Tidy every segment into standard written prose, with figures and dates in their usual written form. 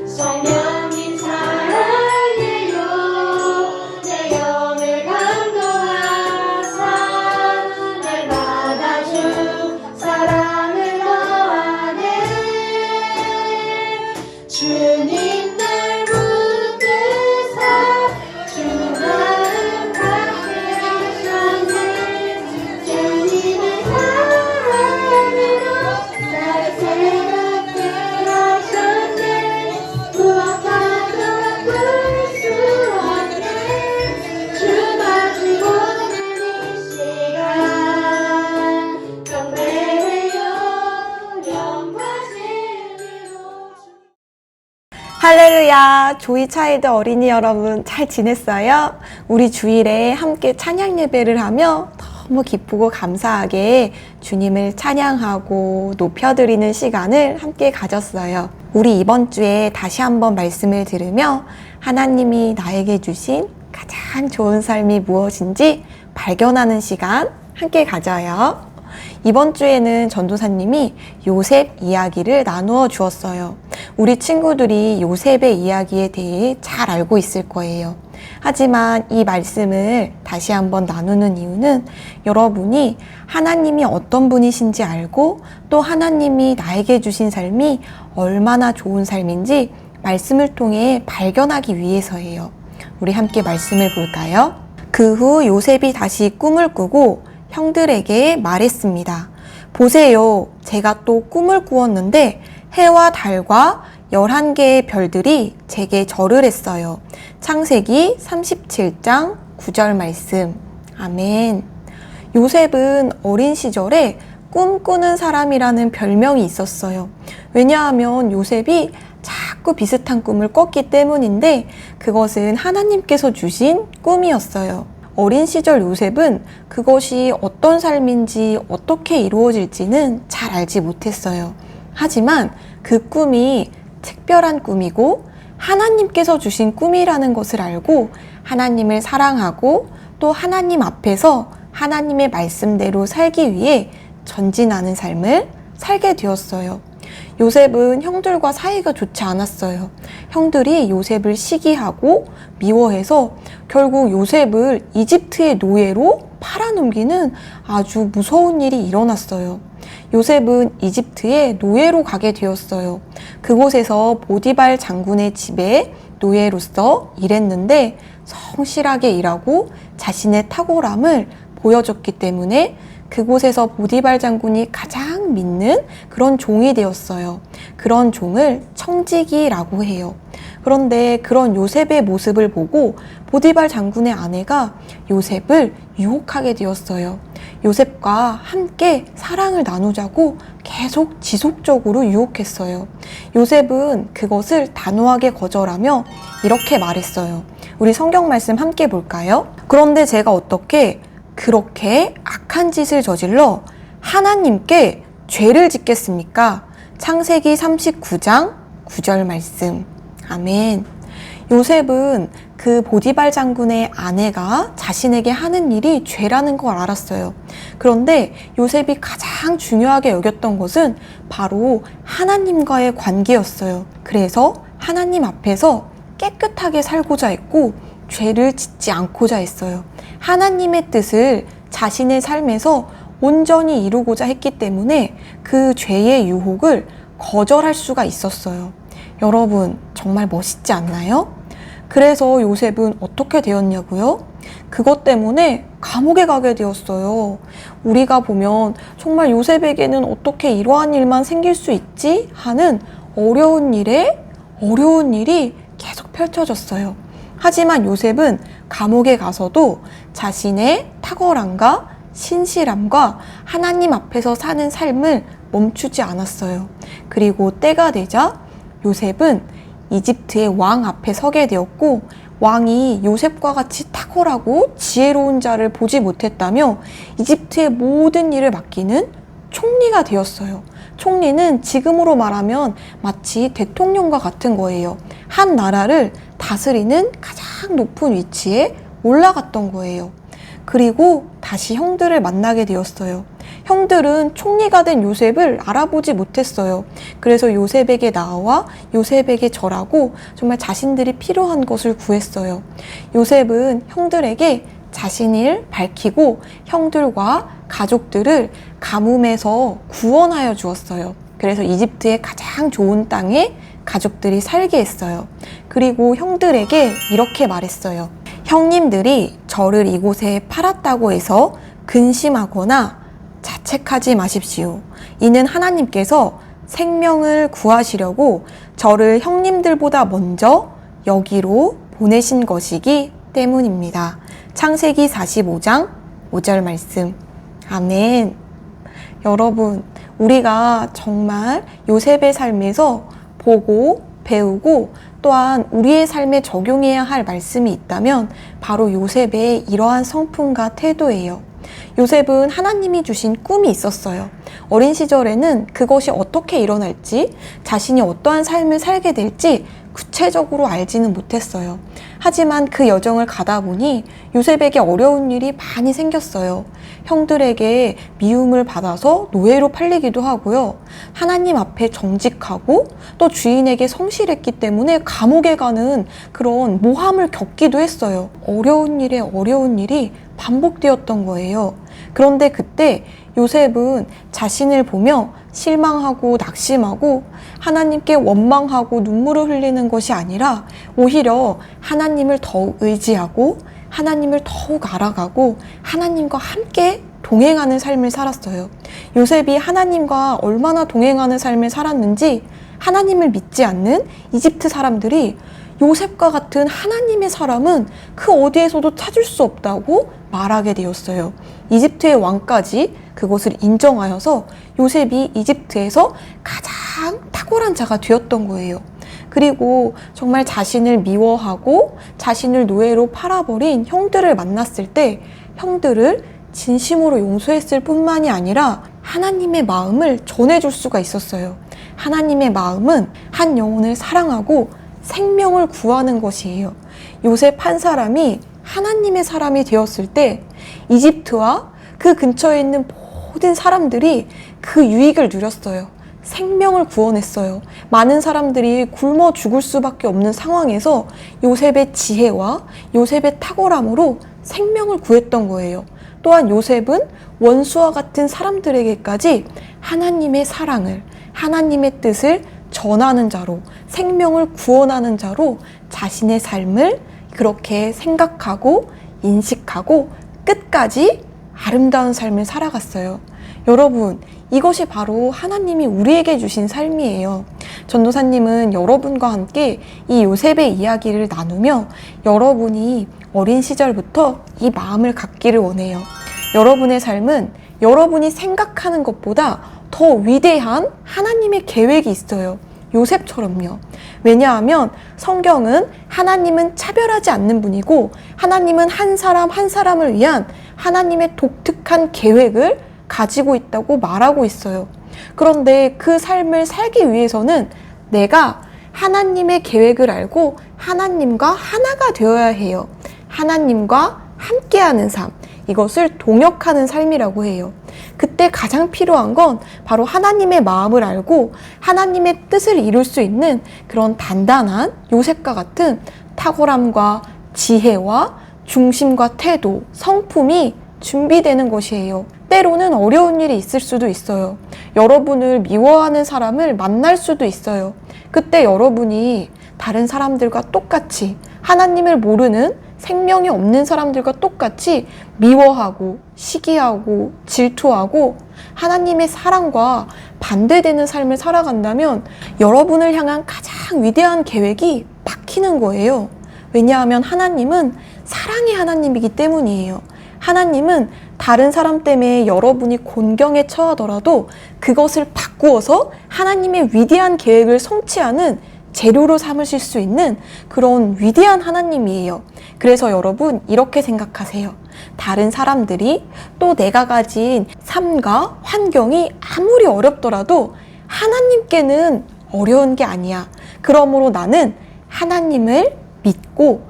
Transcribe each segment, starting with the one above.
성령님 사랑해요. 내 영을 감동하사 날 받아준 사랑을 더하네. 주님 날 붙드사 주 마음 갖게 하셨네. 주님의 사랑으로 나를 새롭게 하셨네. 무엇과도 바꿀 수 없네. 주 가지고 있는 이 시간 경배해요. 영과 진리로. 할렐루야! 조이 차일드 어린이 여러분 잘 지냈어요? 우리 주일에 함께 찬양 예배를 하며 너무 기쁘고 감사하게 주님을 찬양하고 높여드리는 시간을 함께 가졌어요. 우리 이번 주에 다시 한번 말씀을 들으며 하나님이 나에게 주신 가장 좋은 삶이 무엇인지 발견하는 시간 함께 가져요. 이번 주에는 전도사님이 요셉 이야기를 나누어 주었어요. 우리 친구들이 요셉의 이야기에 대해 잘 알고 있을 거예요. 하지만 이 말씀을 다시 한번 나누는 이유는 여러분이 하나님이 어떤 분이신지 알고 또 하나님이 나에게 주신 삶이 얼마나 좋은 삶인지 말씀을 통해 발견하기 위해서예요. 우리 함께 말씀을 볼까요? 그 후 요셉이 다시 꿈을 꾸고 형들에게 말했습니다. 보세요, 제가 또 꿈을 꾸었는데 해와 달과 11개의 별들이 제게 절을 했어요. 창세기 37장 9절 말씀. 아멘. 요셉은 어린 시절에 꿈꾸는 사람이라는 별명이 있었어요. 왜냐하면 요셉이 자꾸 비슷한 꿈을 꿨기 때문인데 그것은 하나님께서 주신 꿈이었어요. 어린 시절 요셉은 그것이 어떤 삶인지 어떻게 이루어질지는 잘 알지 못했어요. 하지만 그 꿈이 특별한 꿈이고 하나님께서 주신 꿈이라는 것을 알고 하나님을 사랑하고 또 하나님 앞에서 하나님의 말씀대로 살기 위해 전진하는 삶을 살게 되었어요. 요셉은 형들과 사이가 좋지 않았어요. 형들이 요셉을 시기하고 미워해서 결국 요셉을 이집트의 노예로 팔아넘기는 아주 무서운 일이 일어났어요. 요셉은 이집트의 노예로 가게 되었어요. 그곳에서 보디발 장군의 집에 노예로서 일했는데 성실하게 일하고 자신의 탁월함을 보여줬기 때문에 그곳에서 보디발 장군이 가장 믿는 그런 종이 되었어요. 그런 종을 청지기라고 해요. 그런데 그런 요셉의 모습을 보고 보디발 장군의 아내가 요셉을 유혹하게 되었어요. 요셉과 함께 사랑을 나누자고 계속 지속적으로 유혹했어요. 요셉은 그것을 단호하게 거절하며 이렇게 말했어요. 우리 성경 말씀 함께 볼까요? 그런데 제가 어떻게 그렇게 악한 짓을 저질러 하나님께 죄를 짓겠습니까? 창세기 39장 9절 말씀. 아멘. 요셉은 그 보디발 장군의 아내가 자신에게 하는 일이 죄라는 걸 알았어요. 그런데 요셉이 가장 중요하게 여겼던 것은 바로 하나님과의 관계였어요. 그래서 하나님 앞에서 깨끗하게 살고자 했고 죄를 짓지 않고자 했어요. 하나님의 뜻을 자신의 삶에서 온전히 이루고자 했기 때문에 그 죄의 유혹을 거절할 수가 있었어요. 여러분, 정말 멋있지 않나요? 그래서 요셉은 어떻게 되었냐고요? 그것 때문에 감옥에 가게 되었어요. 우리가 보면 정말 요셉에게는 어떻게 이러한 일만 생길 수 있지? 하는 어려운 일이 계속 펼쳐졌어요. 하지만 요셉은 감옥에 가서도 자신의 탁월함과 신실함과 하나님 앞에서 사는 삶을 멈추지 않았어요. 그리고 때가 되자 요셉은 이집트의 왕 앞에 서게 되었고 왕이 요셉과 같이 탁월하고 지혜로운 자를 보지 못했다며 이집트의 모든 일을 맡기는 총리가 되었어요. 총리는 지금으로 말하면 마치 대통령과 같은 거예요. 한 나라를 다스리는 가장 높은 위치에 올라갔던 거예요. 그리고 다시 형들을 만나게 되었어요. 형들은 총리가 된 요셉을 알아보지 못했어요. 그래서 요셉에게 나와 요셉에게 절하고 정말 자신들이 필요한 것을 구했어요. 요셉은 형들에게 자신을 밝히고 형들과 가족들을 가뭄에서 구원하여 주었어요. 그래서 이집트의 가장 좋은 땅에 가족들이 살게 했어요. 그리고 형들에게 이렇게 말했어요. 형님들이 저를 이곳에 팔았다고 해서 근심하거나 자책하지 마십시오. 이는 하나님께서 생명을 구하시려고 저를 형님들보다 먼저 여기로 보내신 것이기 때문입니다. 창세기 45장 5절 말씀. 아멘. 여러분, 우리가 정말 요셉의 삶에서 보고 배우고 또한 우리의 삶에 적용해야 할 말씀이 있다면 바로 요셉의 이러한 성품과 태도예요. 요셉은 하나님이 주신 꿈이 있었어요. 어린 시절에는 그것이 어떻게 일어날지, 자신이 어떠한 삶을 살게 될지 구체적으로 알지는 못했어요. 하지만 그 여정을 가다 보니 요셉에게 어려운 일이 많이 생겼어요. 형들에게 미움을 받아서 노예로 팔리기도 하고요. 하나님 앞에 정직하고 또 주인에게 성실했기 때문에 감옥에 가는 그런 모함을 겪기도 했어요. 어려운 일에 어려운 일이 반복되었던 거예요. 그런데 그때 요셉은 자신을 보며 실망하고 낙심하고 하나님께 원망하고 눈물을 흘리는 것이 아니라 오히려 하나님을 더욱 의지하고 하나님을 더욱 알아가고 하나님과 함께 동행하는 삶을 살았어요. 요셉이 하나님과 얼마나 동행하는 삶을 살았는지 하나님을 믿지 않는 이집트 사람들이 요셉과 같은 하나님의 사람은 그 어디에서도 찾을 수 없다고 말하게 되었어요. 이집트의 왕까지 그것을 인정하여서 요셉이 이집트에서 가장 탁월한 자가 되었던 거예요. 그리고 정말 자신을 미워하고 자신을 노예로 팔아버린 형들을 만났을 때 형들을 진심으로 용서했을 뿐만이 아니라 하나님의 마음을 전해줄 수가 있었어요. 하나님의 마음은 한 영혼을 사랑하고 생명을 구하는 것이에요. 요셉 한 사람이 하나님의 사람이 되었을 때 이집트와 그 근처에 있는 모든 사람들이 그 유익을 누렸어요. 생명을 구원했어요. 많은 사람들이 굶어 죽을 수밖에 없는 상황에서 요셉의 지혜와 요셉의 탁월함으로 생명을 구했던 거예요. 또한 요셉은 원수와 같은 사람들에게까지 하나님의 사랑을, 하나님의 뜻을 전하는 자로, 생명을 구원하는 자로 자신의 삶을 그렇게 생각하고 인식하고 끝까지 아름다운 삶을 살아갔어요. 여러분, 이것이 바로 하나님이 우리에게 주신 삶이에요. 전도사님은 여러분과 함께 이 요셉의 이야기를 나누며 여러분이 어린 시절부터 이 마음을 갖기를 원해요. 여러분의 삶은 여러분이 생각하는 것보다 더 위대한 하나님의 계획이 있어요. 요셉처럼요. 왜냐하면 성경은 하나님은 차별하지 않는 분이고 하나님은 한 사람 한 사람을 위한 하나님의 독특한 계획을 가지고 있다고 말하고 있어요. 그런데 그 삶을 살기 위해서는 내가 하나님의 계획을 알고 하나님과 하나가 되어야 해요. 하나님과 함께하는 삶, 이것을 동역하는 삶이라고 해요. 그때 가장 필요한 건 바로 하나님의 마음을 알고 하나님의 뜻을 이룰 수 있는 그런 단단한 요셉과 같은 탁월함과 지혜와 중심과 태도, 성품이 준비되는 것이에요. 때로는 어려운 일이 있을 수도 있어요. 여러분을 미워하는 사람을 만날 수도 있어요. 그때 여러분이 다른 사람들과 똑같이 하나님을 모르는 생명이 없는 사람들과 똑같이 미워하고 시기하고 질투하고 하나님의 사랑과 반대되는 삶을 살아간다면 여러분을 향한 가장 위대한 계획이 막히는 거예요. 왜냐하면 하나님은 사랑의 하나님이기 때문이에요. 하나님은 다른 사람 때문에 여러분이 곤경에 처하더라도 그것을 바꾸어서 하나님의 위대한 계획을 성취하는 재료로 삼으실 수 있는 그런 위대한 하나님이에요. 그래서 여러분 이렇게 생각하세요. 다른 사람들이 또 내가 가진 삶과 환경이 아무리 어렵더라도 하나님께는 어려운 게 아니야. 그러므로 나는 하나님을 믿고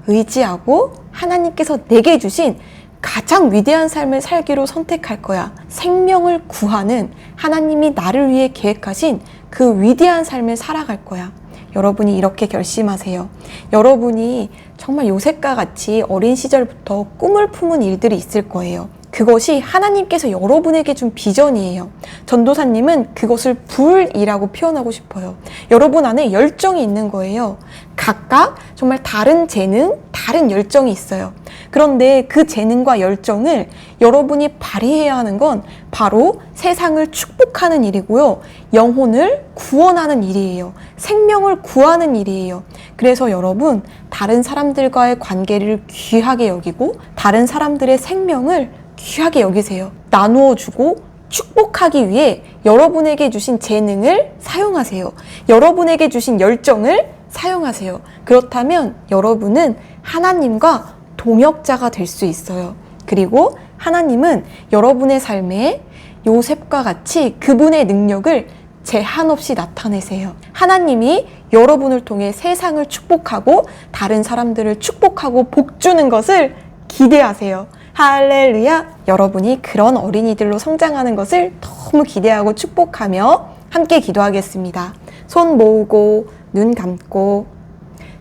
의지하고 하나님께서 내게 주신 가장 위대한 삶을 살기로 선택할 거야. 생명을 구하는 하나님이 나를 위해 계획하신 그 위대한 삶을 살아갈 거야. 여러분이 이렇게 결심하세요. 여러분이 정말 요셉과 같이 어린 시절부터 꿈을 품은 일들이 있을 거예요. 그것이 하나님께서 여러분에게 준 비전이에요. 전도사님은 그것을 불이라고 표현하고 싶어요. 여러분 안에 열정이 있는 거예요. 각각 정말 다른 재능, 다른 열정이 있어요. 그런데 그 재능과 열정을 여러분이 발휘해야 하는 건 바로 세상을 축복하는 일이고요. 영혼을 구원하는 일이에요. 생명을 구하는 일이에요. 그래서 여러분, 다른 사람들과의 관계를 귀하게 여기고 다른 사람들의 생명을 귀하게 여기세요. 나누어 주고 축복하기 위해 여러분에게 주신 재능을 사용하세요. 여러분에게 주신 열정을 사용하세요. 그렇다면 여러분은 하나님과 동역자가 될 수 있어요. 그리고 하나님은 여러분의 삶에 요셉과 같이 그분의 능력을 제한 없이 나타내세요. 하나님이 여러분을 통해 세상을 축복하고 다른 사람들을 축복하고 복주는 것을 기대하세요. 할렐루야! 여러분이 그런 어린이들로 성장하는 것을 너무 기대하고 축복하며 함께 기도하겠습니다. 손 모으고 눈 감고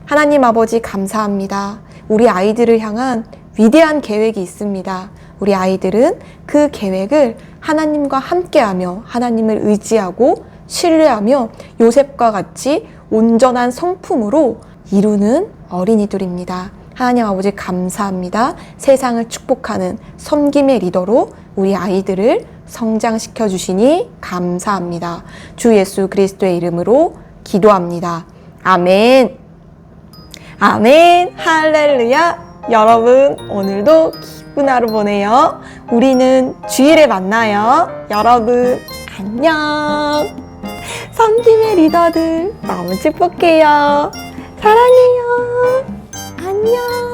하나님 아버지 감사합니다. 우리 아이들을 향한 위대한 계획이 있습니다. 우리 아이들은 그 계획을 하나님과 함께하며 하나님을 의지하고 신뢰하며 요셉과 같이 온전한 성품으로 이루는 어린이들입니다. 하나님 아버지 감사합니다. 세상을 축복하는 섬김의 리더로 우리 아이들을 성장시켜 주시니 감사합니다. 주 예수 그리스도의 이름으로 기도합니다. 아멘. 아멘. 할렐루야. 여러분 오늘도 기쁜 하루 보내요. 우리는 주일에 만나요. 여러분 안녕. 섬김의 리더들 너무 축복해요. 사랑해요. 안녕.